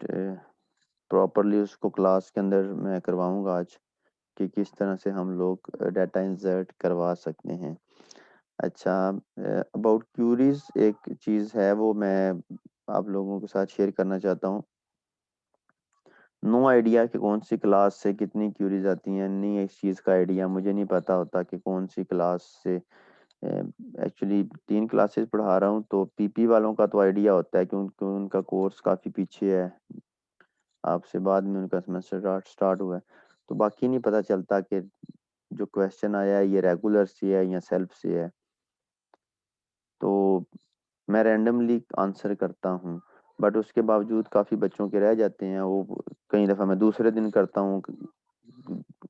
Properly उसको class के अंदर मैं करवाऊंगा आज कि किस तरह से हम लोग डाटा इंसर्ट करवा सकते हैं। अच्छा, अबाउट क्यूरीज एक चीज़ है वो मैं आप लोगों के साथ शेयर करना चाहता हूँ। नो आइडिया कि कौन सी क्लास से कितनी क्यूरीज आती हैं, नहीं इस चीज़ का आइडिया मुझे नहीं पता होता कि कौन सी क्लास से। एक्चुअली 3 क्लासेस पढ़ा रहा हूँ तो पीपी वालों का तो आइडिया होता है क्योंकि उनका कोर्स काफ़ी पीछे है, आपसे बाद में उनका सेमेस्टर स्टार्ट हुआ है। तो बाकी नहीं पता चलता कि जो क्वेश्चन आया है ये रेगुलर से है या सेल्फ से है। तो मैं रैंडमली आंसर करता हूँ, बट उसके बावजूद काफ़ी बच्चों के रह जाते हैं वो। कई दफ़ा मैं दूसरे दिन करता हूँ,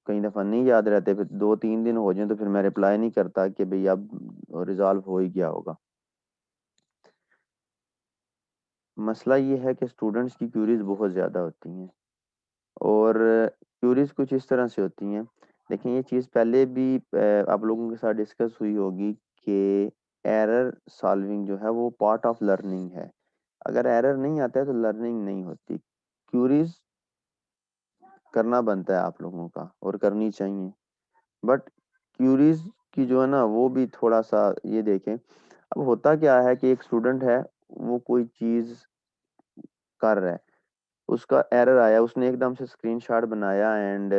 कई दफ़ा नहीं याद रहते, फिर 2-3 दिन हो जाए तो फिर मैं रिप्लाई नहीं करता कि भाई अब रिजॉल्व हो ही गया होगा। मसला ये है कि स्टूडेंट्स की क्यूरीज बहुत ज़्यादा होती हैं, और क्यूरीज कुछ इस तरह से होती हैं। देखिए ये चीज़ पहले भी आप लोगों के साथ डिस्कस हुई होगी कि एरर सॉल्विंग जो है वो पार्ट ऑफ लर्निंग है। अगर एरर नहीं आता है तो लर्निंग नहीं होती। क्यूरीज करना बनता है आप लोगों का और करनी चाहिए, बट क्यूरीज की जो है ना वो भी थोड़ा सा ये देखें। अब होता क्या है कि एक स्टूडेंट है, वो कोई चीज़ कर रहा है, उसका एरर आया, उसने एकदम से स्क्रीनशॉट बनाया एंड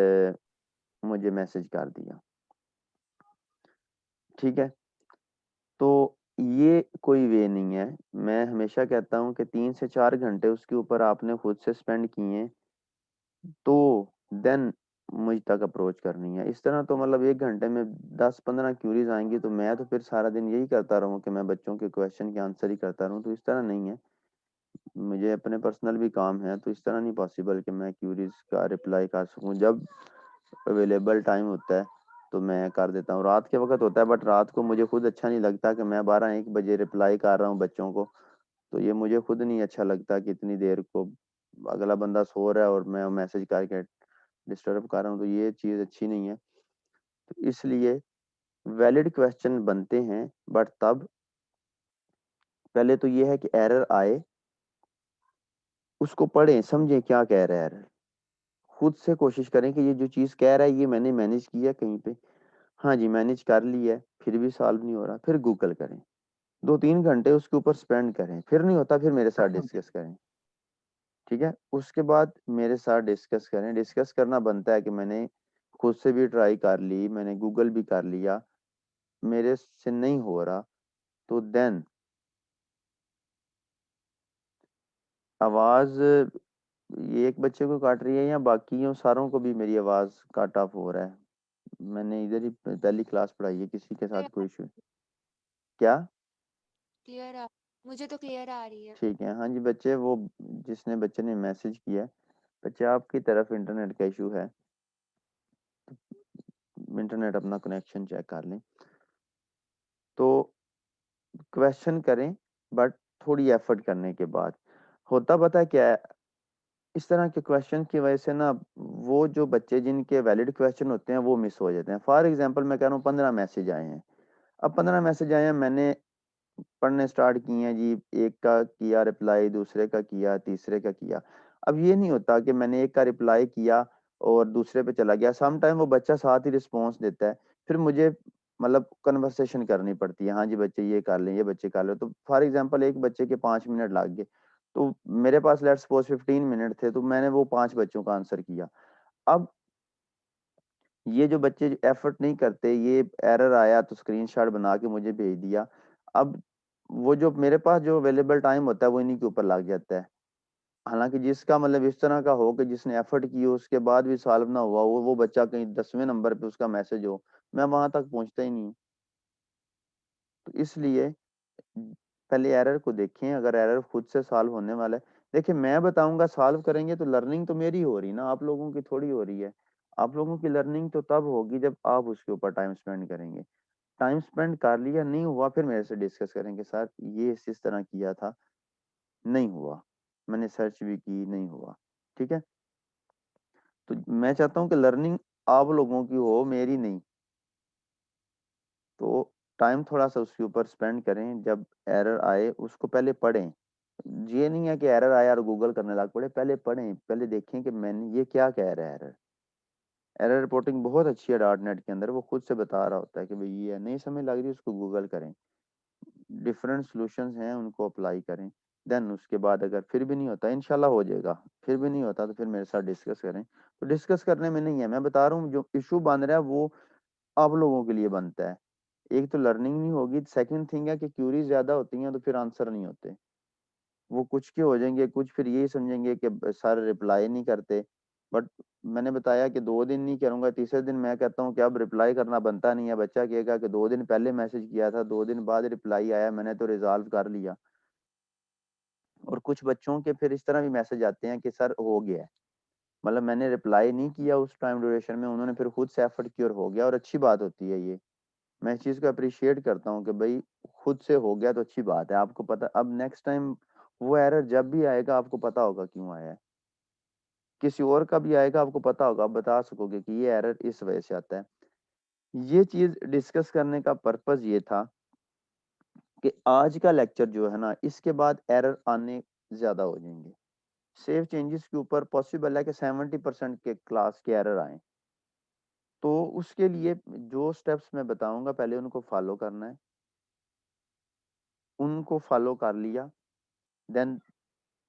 मुझे मैसेज कर दिया। ठीक है, तो ये कोई वे नहीं है। मैं हमेशा कहता हूँ कि 3 से 4 घंटे उसके ऊपर आपने खुद से स्पेंड किए तो देन मुझ तक अप्रोच करनी है। इस तरह तो मतलब 1 घंटे में 10-15 क्यूरीज आएंगी तो मैं तो फिर सारा दिन यही करता रहूँ कि मैं बच्चों के क्वेश्चन के आंसर ही करता रहूँ, तो इस तरह नहीं है। मुझे अपने पर्सनल भी काम है, तो इस तरह नहीं पॉसिबल कि मैं क्यूरीज का रिप्लाई कर सकूँ। जब अवेलेबल टाइम होता है तो मैं कर देता हूँ। रात के वक्त होता है, बट रात को मुझे खुद अच्छा नहीं लगता कि मैं 12-1 बजे रिप्लाई कर रहा हूँ बच्चों को। तो ये मुझे खुद नहीं अच्छा लगता कि इतनी देर को अगला बंदा सो रहा है और मैं मैसेज करके डिस्टर्ब कर रहा हूँ, तो ये चीज़ अच्छी नहीं है। तो इसलिए वैलिड क्वेश्चन बनते हैं, बट तब पहले तो ये है कि एरर आए, उसको पढ़ें समझें क्या कह रहा है एरर, खुद से कोशिश करें कि ये जो चीज़ कह रहा है ये मैंने मैनेज किया कहीं पे। हाँ जी मैनेज कर लिया है, फिर भी सॉल्व नहीं हो रहा, फिर गूगल करें, 2-3 घंटे उसके ऊपर स्पेंड करें, फिर नहीं होता फिर मेरे साथ डिस्कस करें। ठीक है, उसके बाद मेरे साथ डिस्कस करें। डिस्कस करना बनता है कि मैंने खुद से भी ट्राई कर ली, मैंने गूगल भी कर लिया, मेरे से नहीं हो रहा, तो देन आवाज ये एक बच्चे को काट रही है या बाकियों सारों को भी मेरी आवाज कट ऑफ हो रहा है? मैंने इधर ही पहली क्लास पढ़ाई है, किसी के साथ कोई इशू? क्या? क्लियर आ मुझे तो क्लियर आ रही है। ठीक है, हाँ जी बच्चे, वो जिसने बच्चे ने मैसेज किया, बच्चे आपकी तरफ इंटरनेट का इशू है, इंटरनेट अपना कनेक्शन चेक कर लें। तो क्वेश्चन करें, बट थोड़ी एफर्ट करने के बाद। होता पता है क्या है, इस तरह के क्वेश्चन की वजह से ना वो जो बच्चे जिनके वैलिड क्वेश्चन होते हैं वो मिस हो जाते हैं। फॉर एग्जांपल मैं कह रहा हूँ 15 मैसेज आए हैं, अब 15 मैसेज आए हैं, मैंने पढ़ने स्टार्ट किए हैं जी, एक का किया रिप्लाई, दूसरे का किया, तीसरे का किया। अब ये नहीं होता कि मैंने एक का रिप्लाई किया और दूसरे पे चला गया, सम टाइम वो बच्चा साथ ही रिस्पॉन्स देता है, फिर मुझे मतलब कन्वर्सेशन करनी पड़ती है, हाँ जी बच्चे ये कर लें, ये बच्चे कर लें। तो फॉर एग्जांपल एक बच्चे के 5 मिनट लग गए, तो मेरे पास लेट्स सपोज 15 मिनट थे, तो मैंने वो 5 बच्चों का आंसर किया। अब ये जो बच्चे एफर्ट नहीं करते, ये एरर आया तो स्क्रीनशॉट बना के मुझे भेज दिया। अब वो जो मेरे पास जो अवेलेबल टाइम होता है वो इन्हीं के ऊपर लग जाता है। हालांकि जिसका मतलब इस तरह का हो कि जिसने एफर्ट की हो उसके बाद भी सॉल्व ना हुआ, वो बच्चा कहीं 10वें नंबर पे उसका मैसेज हो, मैं वहां तक पहुंचता ही नहीं हूँ। तो इसलिए पहले एरर को देखें, अगर एरर खुद से सॉल्व होने वाला है, देखिए मैं बताऊंगा सॉल्व करेंगे तो लर्निंग तो मेरी हो रही ना, आप लोगों की थोड़ी हो रही है। आप लोगों की लर्निंग तो तब होगी जब आप उसके ऊपर टाइम स्पेंड करेंगे। टाइम स्पेंड कर लिया, नहीं हुआ, फिर मेरे से डिस्कस करेंगे, सर ये इस तरह किया था, नहीं हुआ, मैंने सर्च भी की, नहीं हुआ। ठीक है, तो मैं चाहता हूँ कि लर्निंग आप लोगों की हो, मेरी नहीं। तो टाइम थोड़ा सा उसके ऊपर स्पेंड करें, जब एरर आए उसको पहले पढ़ें, ये नहीं है कि एरर आया और गूगल करने लग पड़े, पहले पढ़ें, पहले देखें कि मैंने ये क्या कह रहा है एरर। एरर रिपोर्टिंग बहुत अच्छी है डॉट नेट के अंदर, वो खुद से बता रहा होता है कि भाई ये नहीं समझ लग रही, उसको गूगल करें, डिफरेंट सॉल्यूशंस हैं उनको अप्लाई करें। देन उसके बाद अगर फिर भी नहीं होता, इंशाल्लाह हो जाएगा, फिर भी नहीं होता तो फिर मेरे साथ डिस्कस करें। तो डिस्कस करने में नहीं है, मैं बता रहा हूँ जो इशू बन रहा है वो आप लोगों के लिए बनता है। एक तो लर्निंग नहीं होगी, सेकंड थिंग है कि क्यूरीज ज्यादा होती हैं तो फिर आंसर नहीं होते। वो कुछ के हो जाएंगे, कुछ फिर यही समझेंगे कि सर रिप्लाई नहीं करते। बट मैंने बताया कि 2 दिन नहीं करूंगा, तीसरे दिन मैं कहता हूँ कि अब रिप्लाई करना बनता नहीं है। बच्चा कहेगा कि 2 दिन पहले मैसेज किया था, 2 दिन बाद रिप्लाई आया, मैंने तो रिजॉल्व कर लिया। और कुछ बच्चों के फिर इस तरह भी मैसेज आते हैं कि सर हो गया है, मतलब मैंने रिप्लाई नहीं किया उस टाइम ड्यूरेशन में, उन्होंने फिर खुद से एफर्ट किया और हो गया, और अच्छी बात होती है ये। मैं इस चीज को अप्रिशिएट करता हूँ कि भाई खुद से हो गया तो अच्छी बात है। आपको पता, अब नेक्स्ट टाइम वो एरर जब भी आएगा आपको पता होगा क्यों आया है, किसी और का भी आएगा आपको पता होगा, आप बता सकोगे कि ये एरर इस वजह से आता है। ये चीज डिस्कस करने का पर्पस ये था कि आज का लेक्चर जो है ना, इसके बाद एरर आने ज्यादा हो जाएंगे। सेव चेंजेस के ऊपर पॉसिबल है कि 70% के क्लास के एरर आए। तो उसके लिए जो स्टेप्स मैं बताऊंगा पहले उनको फॉलो करना है, उनको फॉलो कर लिया, देन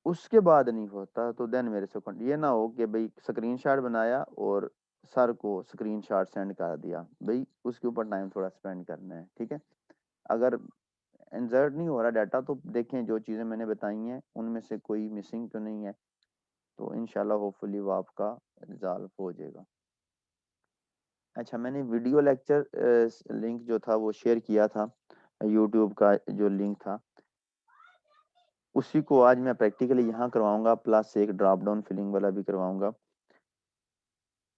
उसके बाद नहीं होता तो देन मेरे से ये ना हो कि भाई स्क्रीनशॉट बनाया और सर को स्क्रीनशॉट सेंड कर दिया, भाई उसके ऊपर टाइम थोड़ा स्पेंड करना है, ठीक है। अगर इंसर्ट नहीं हो रहा डाटा तो देखें जो चीज़ें मैंने बताई हैं उनमें से कोई मिसिंग तो नहीं है, तो इनशाला होपफुली वो आपका रिजॉल्व हो जाएगा। अच्छा, मैंने वीडियो लेक्चर लिंक जो था वो शेयर किया था, यूट्यूब का जो लिंक था उसी को आज मैं प्रैक्टिकली यहाँ करवाऊंगा, प्लस एक ड्रॉप डाउन फिलिंग वाला भी करवाऊंगा।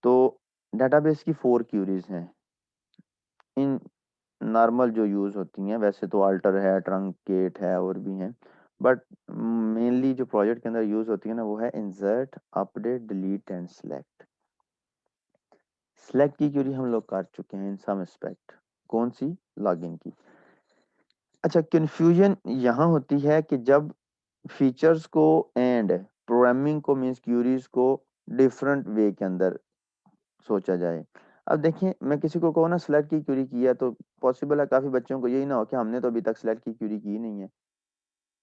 तो डेटाबेस की 4 क्यूरीज हैं इन नॉर्मल जो यूज होती हैं, वैसे तो अल्टर है, ट्रंकेट है और भी हैं, बट मेनली जो प्रोजेक्ट के अंदर यूज होती है ना वो है insert, update, delete and select. Select की क्यूरी हम लोग कर चुके हैं इन सम एस्पेक्ट। कौन सी? लॉगिन की। अच्छा, कंफ्यूजन यहाँ होती है कि जब फीचर्स को एंड प्रोग्रामिंग को मींस क्यूरीज को डिफरेंट वे के अंदर सोचा जाए। अब देखिए, मैं किसी को कहूँ ना सिलेक्ट की क्यूरी किया तो पॉसिबल है काफी बच्चों को यही ना हो कि हमने तो अभी तक सिलेक्ट की क्यूरी की नहीं है,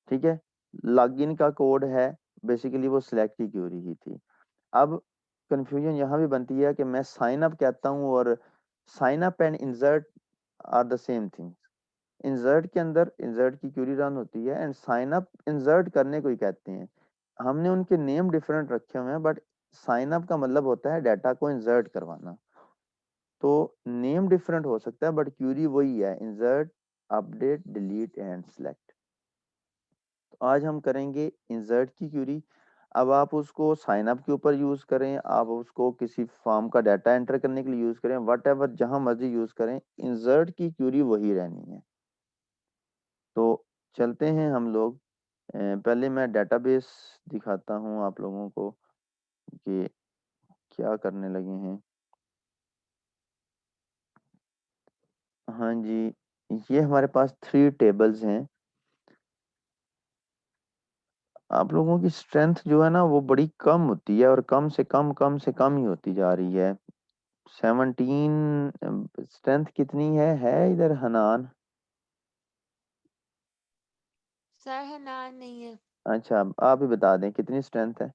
ठीक है। लॉगिन का कोड है, बेसिकली वो सिलेक्ट की क्यूरी ही थी। अब कंफ्यूजन यहाँ भी बनती है कि मैं साइन अप कहता हूँ और sign up and insert are the same thing. Insert के अंदर इंसर्ट की क्यूरी रन होती है एंड साइन अप इंसर्ट करने को ही कहते हैं। हमने उनके नेम डिफरेंट रखे हुए हैं, बट साइन अप का मतलब होता है डाटा को इंसर्ट करवाना। तो नेम डिफरेंट हो सकता है बट क्यूरी वही है, insert, update, delete and select. तो आज हम करेंगे इंसर्ट की क्यूरी। अब आप उसको साइन अप के ऊपर यूज करें, आप उसको किसी फॉर्म का डाटा एंटर करने के लिए यूज करें, वट एवर जहां मर्जी यूज करें, इंसर्ट की क्यूरी वही रहनी है। तो चलते हैं हम लोग, पहले मैं डेटाबेस दिखाता हूँ आप लोगों को कि क्या करने लगे हैं। हाँ जी, ये हमारे पास 3 टेबल्स हैं। आप लोगों की स्ट्रेंथ जो है ना वो बड़ी कम होती है और कम से कम ही होती जा रही है। 17 स्ट्रेंथ कितनी है इधर हनान? सर हनान नहीं है। अच्छा, आप ही बता दें कितनी स्ट्रेंथ है।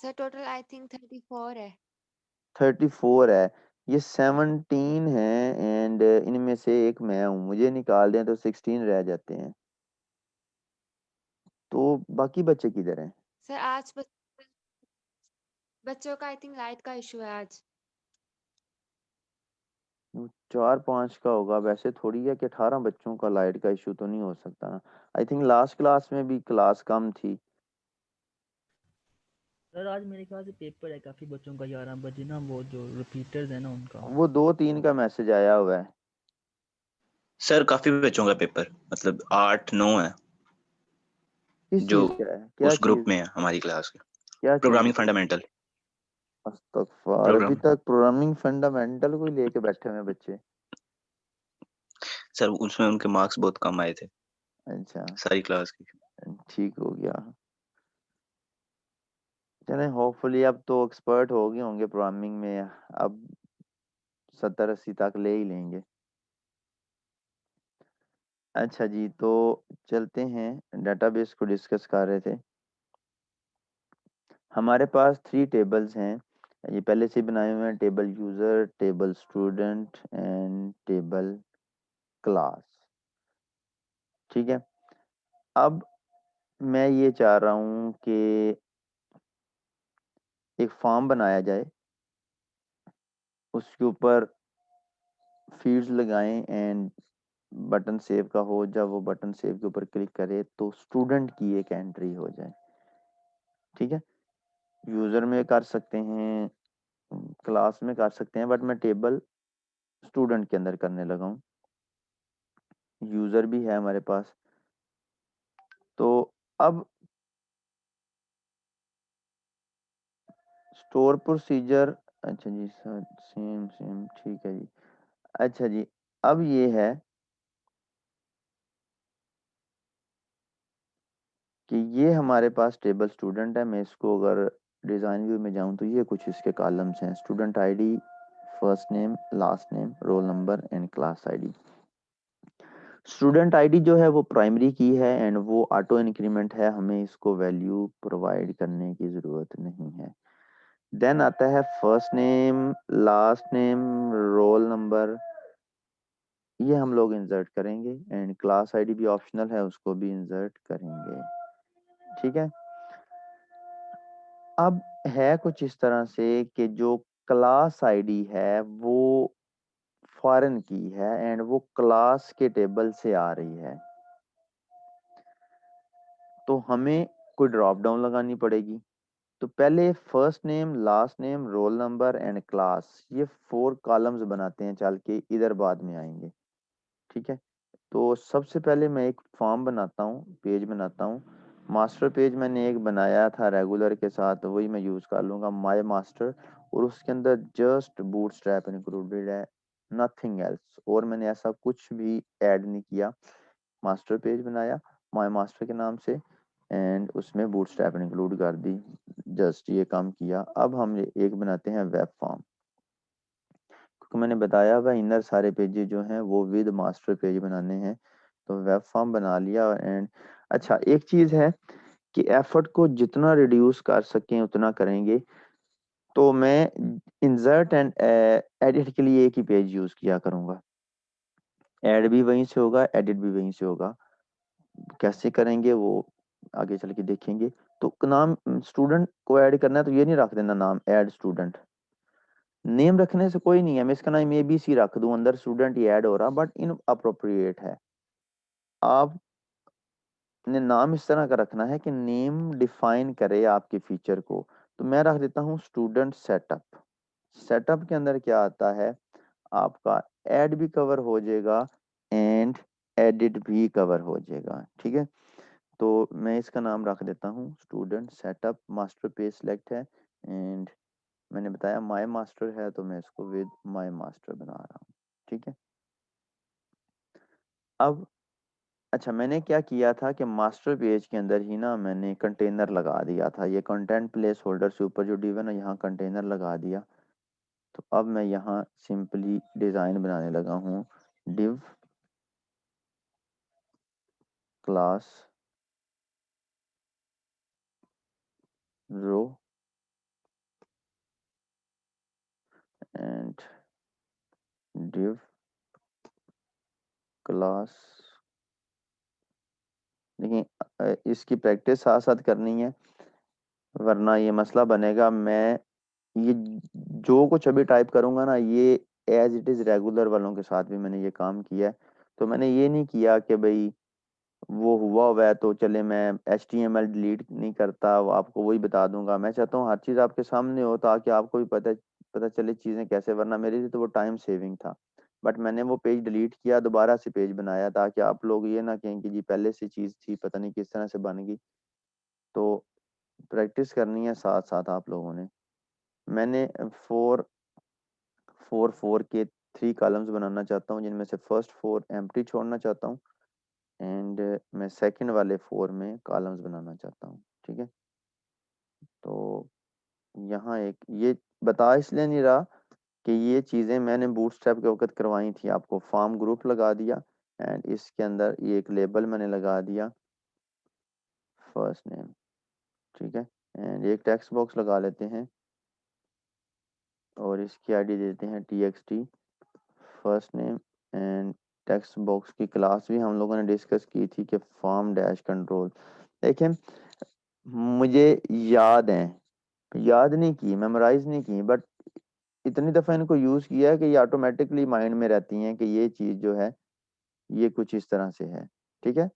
सर टोटल आई थिंक 34 है। 34 है, ये 17 है एंड इनमें से एक मैं हूँ, मुझे निकाल दें तो 16 रह जाते हैं। तो बाकी बच्चे किधर हैं? सर आज बच्चों का आई थिंक लाइट का इशू है आज। 4-5 का होगा, वैसे थोड़ी है कि 18 बच्चों का लाइट का इशू तो नहीं हो सकता। आई थिंक लास्ट क्लास में भी क्लास कम थी। सर आज मेरे ख्याल से पेपर है काफ़ी बच्चों का 11 बजे ना, वो जो रिपीटर्स है ना उनका। वो 2-3 का मैसेज आया हुआ है। सर काफी बच्चों का पेपर, मतलब 8-9 है किस जो चीज का है, क्या उस ग्रुप चीज, में है हमारी क्लास के। क्या चीज? Programming fundamental. अस्तगफार, अभी प्रोग्राम तक प्रोग्रामिंग फंडामेंटल को ही लेके बैठे हुए हैं बच्चे। सर उसमें उनके मार्क्स बहुत कम आए थे। अच्छा सारी क्लास की। ठीक हो गया। चलें होपफुली अब तो एक्सपर्ट हो गए होंगे प्रोग्रामिंग में, अब 70-80 तक ले ही लेंगे। अच्छा जी, तो चलते हैं डेटाबेस को डिस्कस कर रहे थे। हमारे पास 3 टेबल्स हैं, ये पहले से बनाए हुए हैं, table user, table student and table class. ठीक है, अब मैं ये चाह रहा हूँ कि एक फॉर्म बनाया जाए, उसके ऊपर फील्ड्स लगाएं एंड बटन सेव का हो, जब वो बटन सेव के ऊपर क्लिक करे तो स्टूडेंट की एक एंट्री हो जाए। ठीक है, यूज़र में कर सकते हैं, क्लास में कर सकते हैं, बट मैं टेबल स्टूडेंट के अंदर करने लगा हूँ। यूज़र भी है हमारे पास, तो अब स्टोर प्रोसीजर, अच्छा जी सर, सेम सेम ठीक है जी। अच्छा जी, अब ये है कि ये हमारे पास टेबल स्टूडेंट है। मैं इसको अगर डिज़ाइन व्यू में जाऊं तो ये कुछ इसके कॉलम्स हैं, student ID, first name, last name, roll number and class ID. Student ID जो है वो प्राइमरी की है एंड वो ऑटो इंक्रीमेंट है, हमें इसको वैल्यू प्रोवाइड करने की ज़रूरत नहीं है। देन आता है first name, last name, roll number, ये हम लोग इंसर्ट करेंगे एंड क्लास आईडी भी ऑप्शनल है, उसको भी इंसर्ट करेंगे। ठीक है, अब है कुछ इस तरह से कि जो क्लास आईडी है वो फॉरेन की है एंड वो क्लास के टेबल से आ रही है, तो हमें कोई ड्रॉप डाउन लगानी पड़ेगी। तो पहले first name, last name, roll number and class, ये 4 कॉलम्स बनाते हैं चल के, इधर बाद में आएंगे। ठीक है, तो सबसे पहले मैं एक फॉर्म बनाता हूँ, पेज बनाता हूँ। मास्टर पेज मैंने एक बनाया था रेगुलर के साथ, वही मैं यूज़ कर लूँगा, माय मास्टर, और उसके अंदर जस्ट बूटस्ट्रैप इंक्लूडेड है, नथिंग एल्स, और मैंने ऐसा कुछ भी ऐड नहीं किया। मास्टर पेज बनाया माय मास्टर के नाम से एंड उसमें बूटस्ट्रैप इंक्लूड कर दी, जस्ट ये काम किया। अब हम एक बनाते हैं वेब फॉर्म, क्योंकि मैंने बताया हुआ इनर सारे पेजेस जो हैं वो विद मास्टर पेज बनाने हैं, तो वेब फॉर्म बना लिया। एंड अच्छा, एक चीज़ है कि एफर्ट को जितना रिड्यूस कर सकें उतना करेंगे, तो मैं इंसर्ट एंड एडिट के लिए एक ही पेज यूज़ किया करूँगा, ऐड भी वहीं से होगा, एडिट भी वहीं से होगा। कैसे करेंगे वो आगे चल के देखेंगे। तो नाम स्टूडेंट को ऐड करना है तो ये नहीं रख देना नाम ऐड स्टूडेंट, नेम रखने से कोई नहीं है, मैं इसका नाम ABC रख दूं, अंदर स्टूडेंट ही ऐड हो रहा, बट इन अप्रोप्रिएट है। आपने नाम इस तरह का रखना है कि नेम डिफाइन करे आपके फीचर को। तो मैं रख देता हूँ स्टूडेंट सेटअप। सेटअप के अंदर क्या आता है, आपका ऐड भी कवर हो जाएगा एंड एडिट भी कवर हो जाएगा। ठीक है, तो मैं इसका नाम रख देता हूँ student setup. Master page select है एंड मैंने बताया माय मास्टर है, तो मैं इसको विद माय मास्टर बना रहा हूँ। ठीक है, अब अच्छा, मैंने क्या किया था कि मास्टर पेज के अंदर ही ना मैंने कंटेनर लगा दिया था, ये कंटेंट प्लेस होल्डर से ऊपर जो डिव है ना, यहाँ कंटेनर लगा दिया। तो अब मैं यहाँ सिंपली डिज़ाइन बनाने लगा हूँ, div class row and div class. देखिए इसकी प्रैक्टिस साथ साथ करनी है, वरना ये मसला बनेगा। मैं ये जो कुछ अभी टाइप करूंगा ना, ये एज इट इज रेगुलर वालों के साथ भी मैंने ये काम किया है। तो मैंने ये नहीं किया कि भाई वो हुआ है तो चले मैं HTML डिलीट नहीं करता, वो आपको वही बता दूंगा। मैं चाहता हूँ हर चीज़ आपके सामने हो ताकि आपको भी पता चले चीज़ें कैसे, वरना मेरे लिए तो वो टाइम सेविंग था। बट मैंने वो पेज डिलीट किया, दोबारा से पेज बनाया, ताकि आप लोग ये ना कहें कि जी पहले से चीज़ थी पता नहीं किस तरह से बन गई। तो प्रैक्टिस करनी है साथ साथ आप लोगों ने। मैंने 4 4 4 के 3 कॉलम्स बनाना चाहता हूँ, जिनमें से फर्स्ट 4 एम्प्टी छोड़ना चाहता हूँ एंड मैं सेकंड वाले 4 में कॉलम्स बनाना चाहता हूँ। ठीक है, तो यहाँ एक ये बता इसलिए नहीं रहा कि ये चीज़ें मैंने बूटस्ट्रैप के वक्त करवाई थी। आपको फॉर्म ग्रुप लगा दिया एंड इसके अंदर ये एक लेबल मैंने लगा दिया फर्स्ट नेम। ठीक है, एंड एक टेक्स्ट बॉक्स लगा लेते हैं और इसकी आईडी देते हैं txt first name. And text box की क्लास भी हम लोगों ने डिस्कस की थी कि फॉर्म डैश कंट्रोल। देखें, मुझे याद है, याद नहीं की, मेमोराइज नहीं की, बट इतनी दफ़ा इनको यूज़ किया है कि ये ऑटोमेटिकली माइंड में रहती हैं कि ये चीज़ जो है ये कुछ इस तरह से है। ठीक है,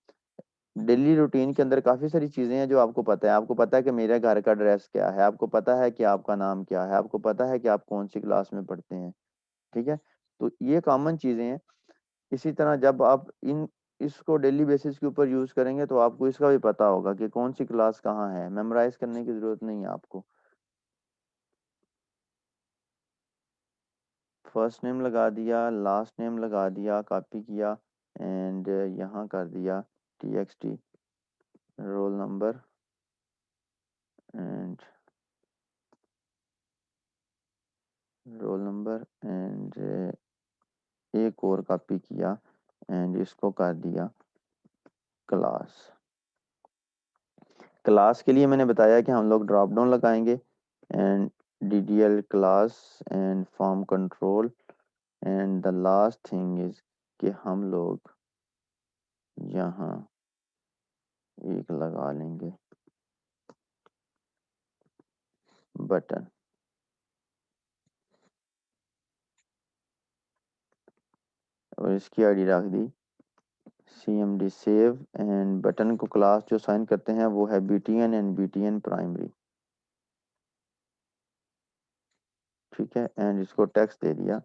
डेली रूटीन के अंदर काफ़ी सारी चीज़ें हैं जो आपको पता है। आपको पता है कि मेरे घर का एड्रेस क्या है, आपको पता है कि आपका नाम क्या है, आपको पता है कि आप कौन सी क्लास में पढ़ते हैं। ठीक है, तो ये कॉमन चीज़ें हैं। इसी तरह जब आप इसको डेली बेसिस के ऊपर यूज़ करेंगे तो आपको इसका भी पता होगा कि कौन सी क्लास कहाँ है। मेमोराइज करने की ज़रूरत नहीं है आपको। फर्स्ट नेम लगा दिया, लास्ट नेम लगा दिया, कॉपी किया एंड यहाँ कर दिया txt रोल नंबर एंड एक और कॉपी किया एंड इसको कर दिया क्लास। क्लास के लिए मैंने बताया कि हम लोग ड्रॉप डाउन लगाएंगे and ddl class and form control and the last thing is कि हम लोग यहाँ एक लगा लेंगे बटन। और इसकी आईडी रख दी cmd सेव एंड बटन को क्लास जो साइन करते हैं वो है btn एंड btn प्राइमरी। ठीक है, एंड इसको टेक्स्ट दे दिया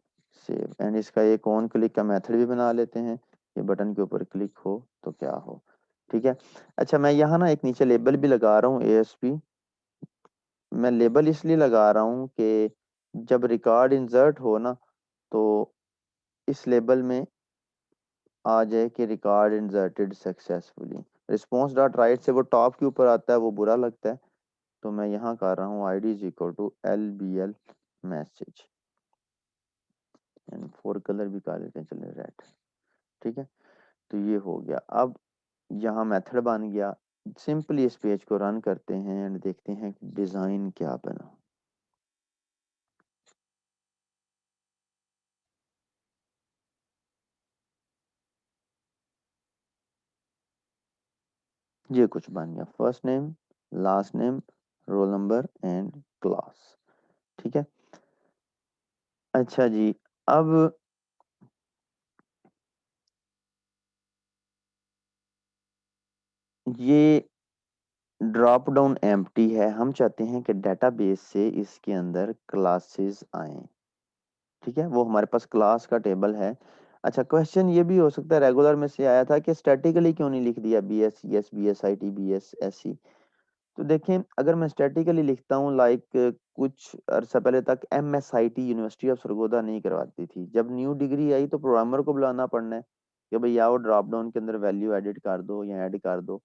सेव एंड इसका एक ऑन क्लिक का मेथड भी बना लेते हैं कि बटन के ऊपर क्लिक हो तो क्या हो। ठीक है, अच्छा मैं यहाँ ना एक नीचे लेबल भी लगा रहा हूँ ASP। मैं लेबल इसलिए लगा रहा हूँ कि जब रिकॉर्ड इंसर्ट हो ना तो इस लेबल में आ जाए कि record inserted successfully. Response dot right से वो टॉप के ऊपर आता है, वो बुरा लगता है, तो मैं यहाँ कर रहा हूँ id is equal to LBL message and for colour भी कर लेते हैं, चलिए रेड। ठीक है, तो ये हो गया। अब यहाँ मेथड बन गया। सिंपली इस पेज को रन करते हैं एंड देखते हैं कि डिजाइन क्या बना। ये कुछ बन गया, first name, last name, roll number and class. ठीक है, अच्छा जी, अब ये ड्रॉप डाउन एम्प्टी है। हम चाहते हैं कि डेटाबेस से इसके अंदर क्लासेस आए। ठीक है, वो हमारे पास क्लास का टेबल है। अच्छा, क्वेश्चन ये भी हो सकता है रेगुलर में से आया था कि स्टैटिकली क्यों नहीं लिख दिया BScs BSIT BSSC। तो देखें, अगर मैं स्टैटिकली लिखता हूँ लाइक कुछ अरसा पहले तक MSIT यूनिवर्सिटी ऑफ सरगोदा नहीं करवाती थी। जब न्यू डिग्री आई तो प्रोग्रामर को बुलाना पड़ना है कि भाई आओ ड्रॉप डाउन के अंदर वैल्यू एडिट कर दो या ऐड कर दो।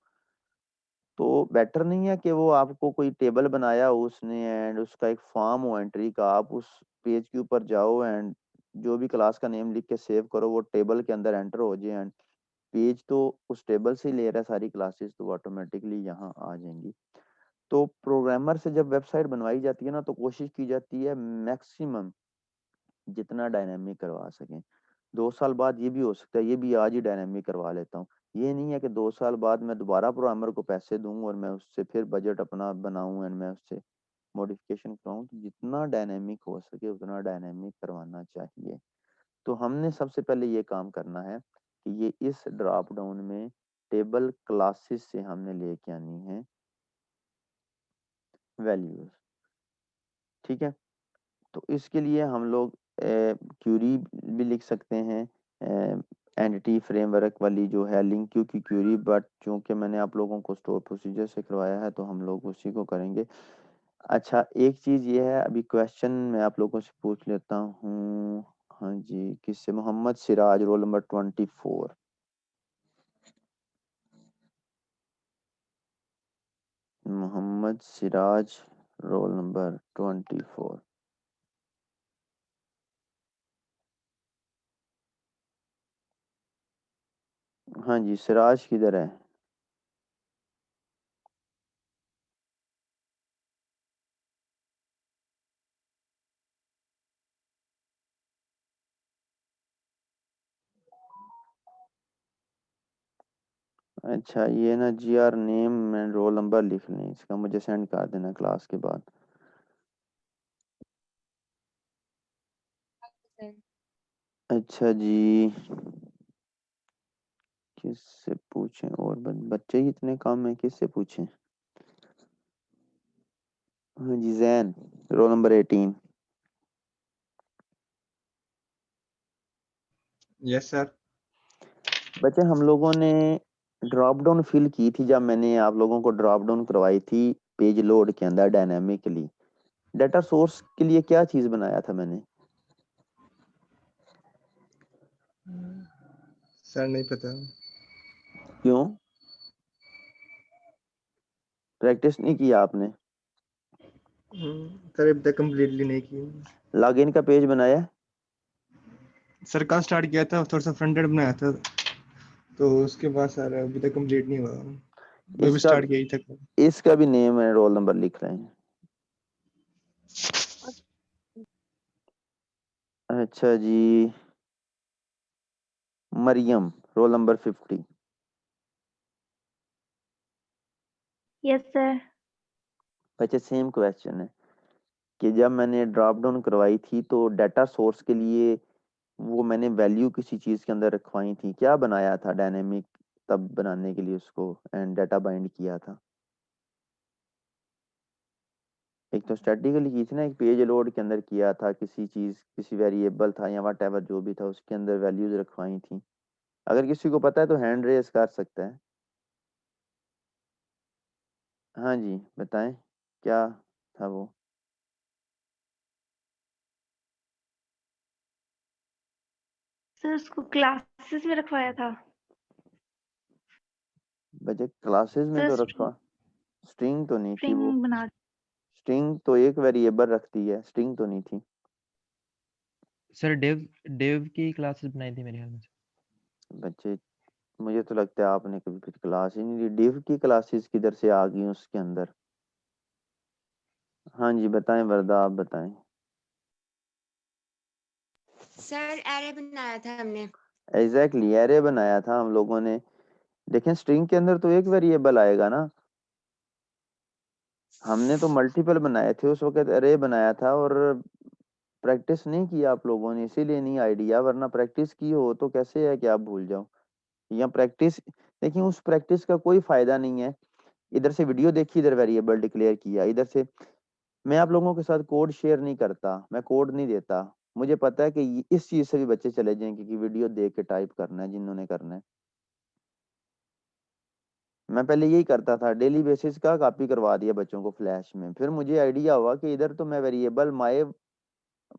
तो बेटर नहीं है कि वो आपको कोई टेबल बनाया हो उसने एंड उसका एक फॉर्म हो एंट्री का, आप उस पेज के ऊपर जाओ एंड जो भी क्लास का नेम लिख के सेव करो वो टेबल के अंदर एंटर हो जाए एंड पेज तो उस टेबल से ही ले रहा है सारी क्लासेस, तो ऑटोमेटिकली यहाँ आ जाएंगी। तो प्रोग्रामर से जब वेबसाइट बनवाई जाती है ना तो कोशिश की जाती है मैक्सिमम जितना डायनेमिक करवा सकें। 2 साल बाद ये भी हो सकता है, ये भी आज ही डायनेमिक करवा लेता हूँ। ये नहीं है कि 2 साल बाद मैं दोबारा प्रोग्रामर को पैसे दूं और मैं उससे फिर बजट अपना बनाऊं एंड मैं उससे मॉडिफिकेशन कराऊं। तो जितना डायनेमिक हो सके उतना डायनेमिक करवाना चाहिए। तो हमने सबसे पहले ये काम करना है कि ये इस ड्रॉप डाउन में टेबल क्लासेस से हमने लेके आनी है वैल्यूज। ठीक है, तो इसके लिए हम लोग क्यूरी भी लिख सकते हैं, एंटिटी फ्रेमवर्क वाली जो है लिंक क्यू की क्यूरी, बट चूंकि मैंने आप लोगों को स्टोर प्रोसीजर से करवाया है तो हम लोग उसी को करेंगे। अच्छा, एक चीज ये है, अभी क्वेश्चन मैं आप लोगों से पूछ लेता हूँ। हाँ जी, किससे? Mohammed Siraj, roll number 24। Mohammed Siraj, roll number 24। हाँ जी, सिराज किधर है? अच्छा, ये ना GR name and roll number लिख लें, इसका मुझे सेंड कर देना क्लास के बाद। सर अच्छा जी, किससे पूछें? और बच्चे ही इतने कम हैं, किससे पूछें? हाँ जी, Jain, roll number 18। Yes sir. बच्चे, हम लोगों ने ड्रॉप डाउन फिल की थी जब मैंने आप लोगों को ड्रॉप डाउन करवाई थी पेज लोड के अंदर डायनामिकली। डाटा सोर्स के लिए क्या चीज बनाया था मैंने? सर नहीं पता। क्यों? प्रैक्टिस नहीं किया आपने? सर अभी तक कम्प्लीटली नहीं की। लॉगिन का पेज बनाया? सर कल स्टार्ट किया था, थोड़ा सा फ्रंट एंड बनाया था, तो उसके बाद सर अभी तक कंप्लीट नहीं हुआ। मैं भी इसका स्टार्ट किया ही था। इसका भी नेम है, रोल नंबर लिख रहे हैं। अच्छा जी, Mariam, roll number 50। Yes sir. बच्चे, सेम क्वेश्चन है कि जब मैंने ड्रॉप डाउन करवाई थी तो डाटा सोर्स के लिए वो मैंने वैल्यू किसी चीज के अंदर रखवाई थी, क्या बनाया था डायनेमिक तब बनाने के लिए उसको, एंड डाटा बाइंड किया था? एक तो स्टैटिकली की थी ना, एक पेज लोड के अंदर किया था, किसी चीज किसी वेरिएबल था या वट एवर जो भी था उसके अंदर वैल्यूज रखवाई थी। अगर किसी को पता है तो हैंड रेज कर सकता है। हाँ जी, बताएं क्या था वो? सर उसको क्लासेस में रखवाया था। बच्चे, क्लासेस में सर तो रखवा, स्ट्रिंग तो नहीं थी वो। स्ट्रिंग बना। स्ट्रिंग तो एक वेरिएबल रखती है, स्ट्रिंग तो नहीं थी। सर डेव की क्लासेस बनाई थी मेरे ख्याल में। बच्चे, मुझे तो लगता है आपने कभी फिर क्लास ही नहीं ली। डिव की क्लासेस किधर से आ गई उसके अंदर? हाँ जी, बताएं वरदा, आप बताएं। सर एरे बनाया था हमने। एग्जैक्टली, एरे बनाया था हम लोगों ने। लेकिन स्ट्रिंग के अंदर तो एक वेरिएबल आएगा ना। हमने तो मल्टीपल बनाए थे उस वक्त, एरे बनाया था। और प्रैक्टिस नहीं किया आप लोगों ने, इसीलिए नहीं आइडिया, वरना प्रैक्टिस की हो तो कैसे है कि आप भूल जाओ। या प्रैक्टिस, देखिए उस प्रैक्टिस का कोई फायदा नहीं है। इधर से वीडियो देखी, इधर वेरिएबल डिक्लेयर किया, इधर से मैं आप लोगों के साथ कोड शेयर नहीं करता, मैं कोड नहीं देता। मुझे पता है कि इस चीज से भी बच्चे चले जाएंगे कि वीडियो देख के टाइप करना है जिन्होंने करना है। मैं पहले यही करता था, डेली बेसिस का कॉपी करवा दिया बच्चों को फ्लैश में। फिर मुझे आइडिया हुआ कि इधर तो मैं वेरिएबल माय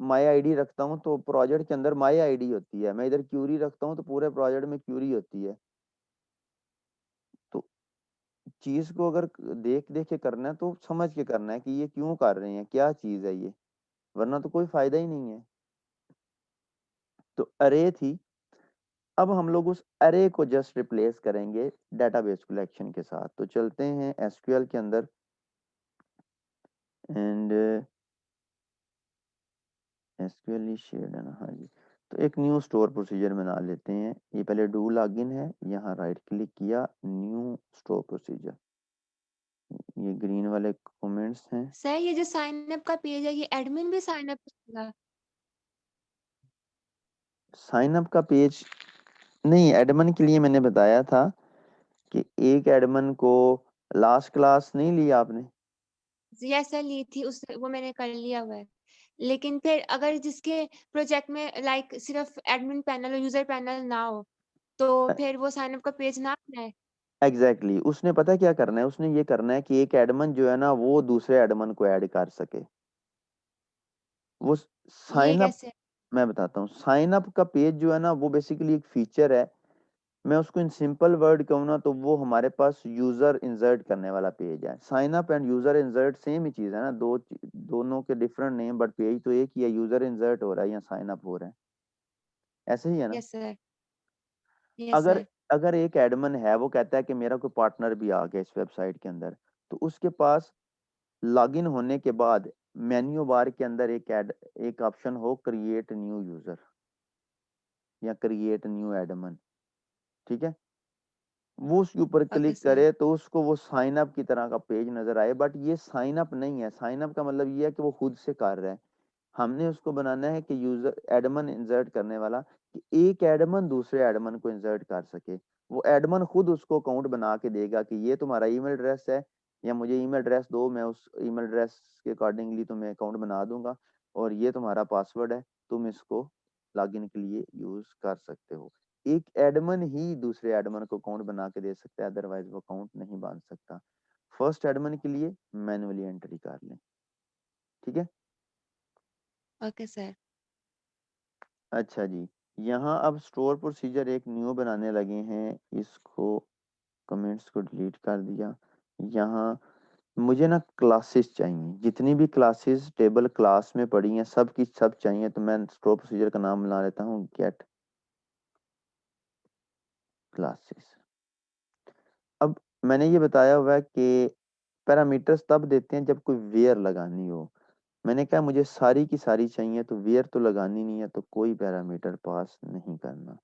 माय आईडी रखता हूँ तो प्रोजेक्ट के अंदर माय आईडी होती है, मैं इधर क्यूरी रखता हूँ तो पूरे प्रोजेक्ट में क्यूरी होती है। तो चीज को अगर देख देख के करना है तो समझ के करना है कि ये क्यों कर रहे हैं, क्या चीज है ये, वरना तो कोई फायदा ही नहीं है। तो अरे थी, अब हम लोग उस अरे को जस्ट रिप्लेस करेंगे डेटाबेस कलेक्शन के साथ। तो चलते हैं एसक्यूएल के अंदर एंड एसक्यूएल ही शेड है ना, हाँ जी। तो एक न्यू स्टोर प्रोसीजर बना लेते हैं। ये पहले डू लॉगिन है, यहाँ राइट क्लिक किया, न्यू स्टोर प्रोसीजर। ये ग्रीन वाले कमेंट्स हैं। सर ये जो साइन अप का पेज है ये एडमिन भी साइन अप करेगा? साइन अप का पेज नहीं, एडमिन के लिए मैंने बताया था कि एक एडमिन को लास्ट क्लास नहीं लिया आपने? यस सर ली थी, उस वो मैंने कर लिया हुआ है। लेकिन फिर अगर जिसके प्रोजेक्ट में लाइक सिर्फ एडमिन पैनल और यूजर पैनल ना हो तो फिर वो साइन अप का पेज ना बनाए? Exactly exactly. उसने पता क्या करना है, उसने ये करना है कि एक एडमिन जो है ना वो दूसरे एडमिन को ऐड कर सके। वो ये साइन अप, कैसे? मैं बताता हूँ, साइन अप का पेज जो है ना वो बेसिकली एक फीचर है मैं उसको इन सिंपल वर्ड कहूँ ना तो वो हमारे पास यूजर इंसर्ट करने वाला पेज है। Sign up and user insert same ही चीज है ना, दोनों के डिफरेंट नेम बट पेज तो एक ही है, यूजर इंसर्ट हो रहा है या साइन अप हो रहा है, ऐसे ही है ना। यस सर, यस अगर सर, अगर एक एडमिन है वो कहता है कि मेरा कोई पार्टनर भी आ गया इस वेबसाइट के अंदर, तो उसके पास लॉगिन होने के बाद मेन्यू बार के अंदर एक ऑप्शन हो क्रिएट न्यू यूजर या क्रिएट न्यू एडमिन, ठीक है। वो उसके ऊपर ओके क्लिक सर, करे तो उसको वो साइन अप की तरह का पेज नजर आए, बट ये साइन अप नहीं है। साइन अप का मतलब ये है कि वो खुद से कर रहा है। हमने उसको बनाना है कि यूजर एडमिन इंसर्ट करने वाला, कि एक एडमिन दूसरे एडमिन को इंसर्ट कर सके। वो एडमिन खुद उसको अकाउंट बना के देगा कि ये तुम्हारा ईमेल एड्रेस है या मुझे ईमेल एड्रेस दो, मैं उस ईमेल एड्रेस के अकॉर्डिंगली तुम्हें अकाउंट बना दूंगा, और ये तुम्हारा पासवर्ड है, तुम इसको लॉगिन के लिए यूज कर सकते हो। एक एडमिन ही दूसरे एडमिन को अकाउंट बना के दे सकता है, अदरवाइज वो अकाउंट नहीं बन सकता। फर्स्ट एडमिन के लिए मैन्युअली एंट्री कर लें, ठीक है। ओके सर, अच्छा जी, यहाँ अब स्टोर प्रोसीजर एक न्यू बनाने लगे हैं, इसको कमेंट्स को डिलीट कर दिया। यहाँ मुझे ना क्लासेस चाहिए, जितनी भी क्लासेस टेबल क्लास में पड़ी हैं सब की सब चाहिए, तो मैं स्टोर प्रोसीजर का नाम बना लेता हूँ गेट क्लासेस। अब मैंने ये बताया हुआ है कि पैरामीटर्स तब देते हैं जब कोई वेयर लगानी हो। मैंने कहा मुझे सारी की सारी चाहिए, तो वेयर तो लगानी नहीं है, तो कोई पैरामीटर पास नहीं करना।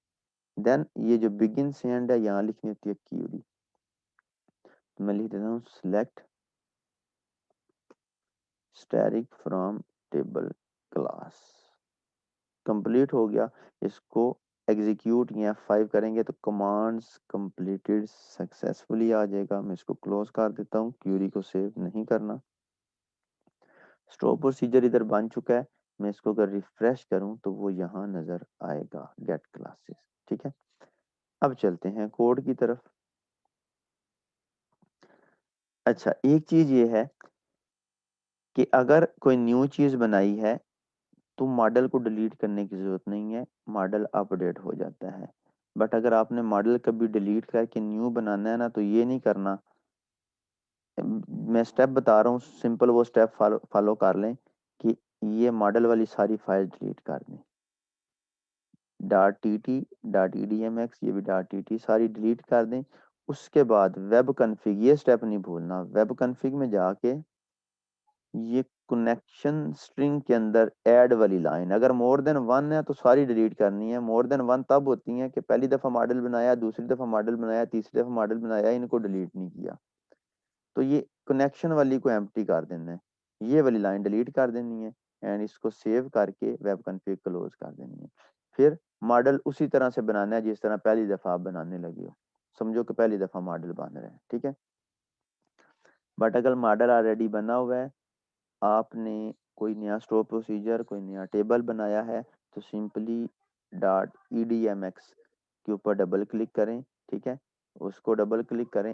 देन ये जो बिगिन से एंड है यहाँ लिखनी होती है क्यूरी, तो मैं लिख देता हूँ select static from table class. Complete हो गया। इसको एग्जीक्यूट या F5 करेंगे तो कमांड्स कंप्लीटेड सक्सेसफुली आ जाएगा। मैं इसको क्लोज कर देता हूँ, क्यूरी को सेव नहीं करना। स्टोर प्रोसीजर इधर बन चुका है। मैं इसको अगर रिफ्रेश करूं तो वो यहाँ नजर आएगा गेट क्लासेस, ठीक है। अब चलते हैं कोड की तरफ। अच्छा, एक चीज ये है कि अगर कोई न्यू चीज बनाई है तो मॉडल को डिलीट करने की जरूरत नहीं है, मॉडल अपडेट हो जाता है। बट अगर आपने मॉडल कभी डिलीट करके न्यू बनाना है ना, तो ये नहीं करना। मैं स्टेप बता रहा हूँ, सिंपल वो स्टेप फॉलो कर लें कि ये मॉडल वाली सारी फाइल डिलीट कर दें। .tt .edmx ये भी .tt सारी डिलीट कर दें। उसके बाद वेब कन्फिग, ये स्टेप नहीं भूलना। वेब कन्फिग में जाके ये कनेक्शन स्ट्रिंग के अंदर ऐड वाली लाइन अगर मोर देन वन है तो सारी डिलीट करनी है। मोर देन वन तब होती है कि पहली दफा मॉडल बनाया, दूसरी दफा मॉडल बनाया, तीसरी दफा मॉडल बनाया, इनको डिलीट नहीं किया। तो ये कनेक्शन वाली को एम्प्टी कर देना है, ये वाली लाइन डिलीट कर देनी है, एंड इसको सेव करके वेब कॉन्फ़िग क्लोज कर देनी है। फिर मॉडल उसी तरह से बनाना है जिस तरह पहली दफा आप बनाने लगे हो। समझो कि पहली दफा मॉडल बन रहा है, ठीक है। बट अगर मॉडल ऑलरेडी बना हुआ है, आपने कोई नया स्टोर प्रोसीजर, कोई नया टेबल बनाया है, तो सिंपली .edmx के ऊपर डबल क्लिक करें, ठीक है। उसको डबल क्लिक करें,